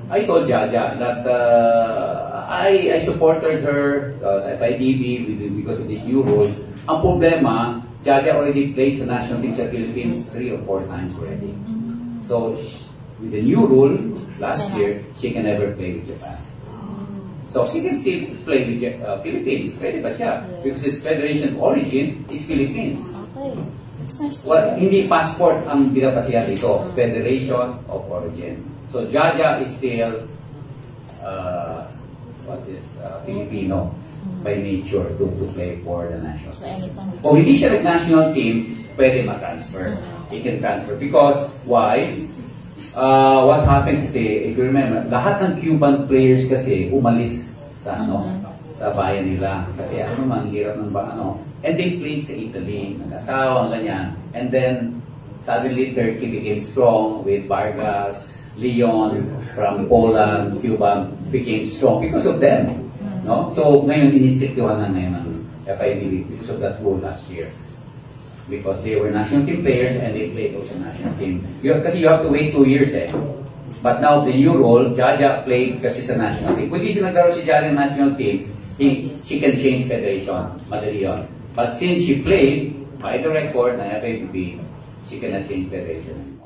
I told Jaja that I supported her sa FIDB because of this new rule. Ang problema, Jaja already played sa national team sa Philippines 3 or 4 times already. So, with the new rule last year, she can never play with Japan. So, she can still play with Philippines. Pwede ba siya? Because its federation origin is Philippines. Okay. Well, hindi passport ang binabasihan dito. Federation of origin. So, Jaja is still Filipino by nature to play for the national So, team. anytime we Kung hindi siya nag-national team, pwede ma-transfer. He can transfer. Because, why? What happened kasi, if you remember, lahat ng Cuban players kasi umalis sa sa bayan nila. Kasi ano man, hirap ng and they played sa Italy, nag-asawa, ganyan. And then, suddenly Turkey became strong with Vargas, Leon from Poland, Cuba became strong because of them. No? So, ngayon, inistriktuhan na ngayon ng FIDB because of that rule last year. Because they were national team players and they played also national team. Kasi you have to wait 2 years eh. But now, the new role, Jaja played kasi sa national team. Kung di siya nagkaroon si Jaja ng national team, she can change federation. Madali yun. But since she played, by the record ng FIDB, she cannot change federation.